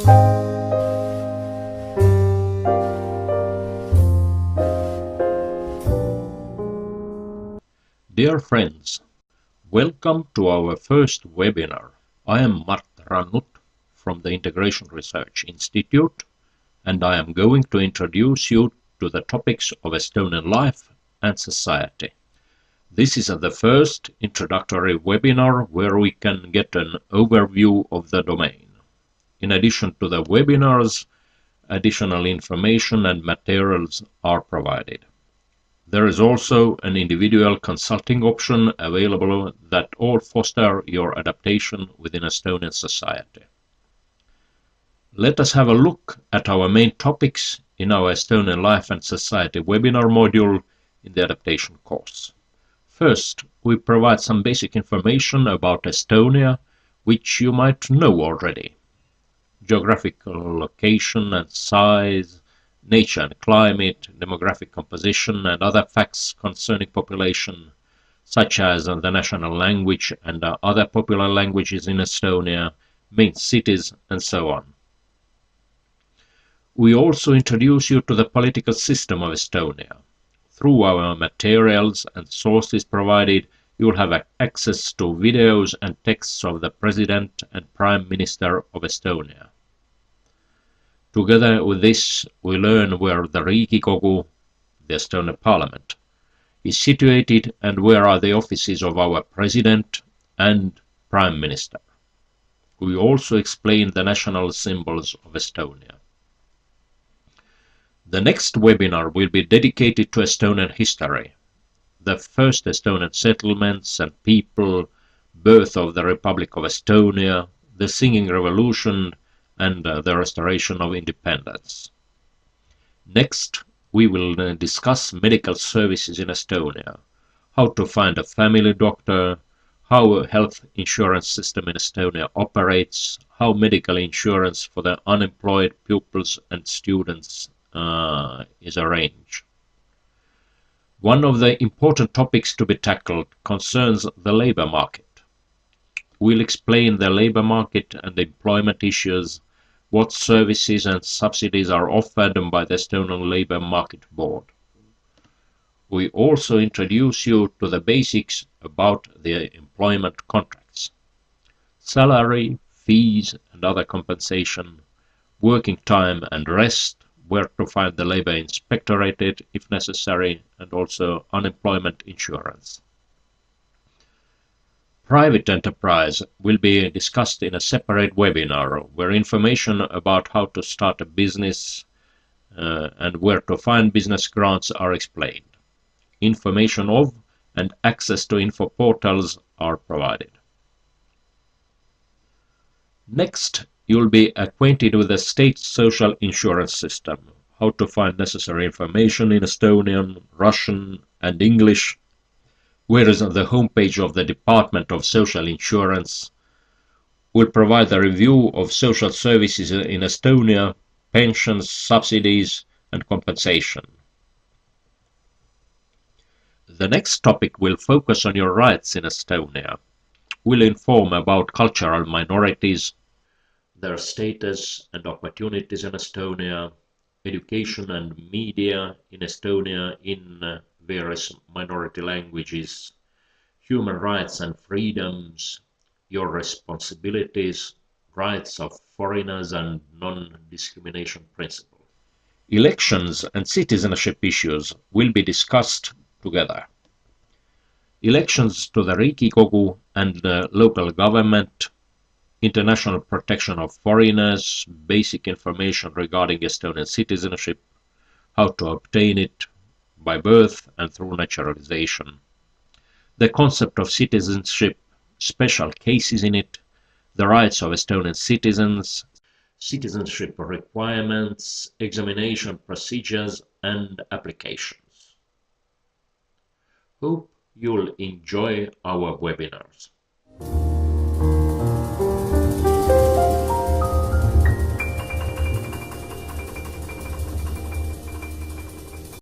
Dear friends, welcome to our first webinar. I am Mart Rannut from the Integration Research Institute, and I am going to introduce you to the topics of Estonian life and society. This is the first introductory webinar where we can get an overview of the domain. In addition to the webinars, additional information and materials are provided. There is also an individual consulting option available that all foster your adaptation within Estonian society. Let us have a look at our main topics in our Estonian Life and Society webinar module in the adaptation course. First, we provide some basic information about Estonia, which you might know already. Geographical location and size, nature and climate, demographic composition, and other facts concerning population, such as the national language and other popular languages in Estonia, main cities, and so on. We also introduce you to the political system of Estonia. Through our materials and sources provided, you will have access to videos and texts of the President and Prime Minister of Estonia. Together with this, we learn where the Riigikogu, the Estonian Parliament, is situated and where are the offices of our President and Prime Minister. We also explain the national symbols of Estonia. The next webinar will be dedicated to Estonian history, the first Estonian settlements and people, birth of the Republic of Estonia, the Singing Revolution, and the restoration of independence. Next, we will discuss medical services in Estonia, how to find a family doctor, how a health insurance system in Estonia operates, how medical insurance for the unemployed pupils and students is arranged. One of the important topics to be tackled concerns the labor market. We'll explain the labor market and employment issues, what services and subsidies are offered by the Estonian Labour Market Board. We also introduce you to the basics about the employment contracts, salary, fees and other compensation, working time and rest, where to find the Labour Inspectorate if necessary, and also unemployment insurance. Private enterprise will be discussed in a separate webinar where information about how to start a business and where to find business grants are explained. Information of and access to info portals are provided. Next, you'll be acquainted with the state social insurance system, how to find necessary information in Estonian, Russian and English, whereas the homepage of the Department of Social Insurance will provide a review of social services in Estonia, pensions, subsidies and compensation. The next topic will focus on your rights in Estonia. We'll inform about cultural minorities, their status and opportunities in Estonia, education and media in Estonia in various minority languages, human rights and freedoms, your responsibilities, rights of foreigners and non-discrimination principle. Elections and citizenship issues will be discussed together. Elections to the Riigikogu and the local government, international protection of foreigners, basic information regarding Estonian citizenship, how to obtain it by birth and through naturalization, the concept of citizenship, special cases in it, the rights of Estonian citizens, citizenship requirements, examination procedures and applications. Hope you'll enjoy our webinars.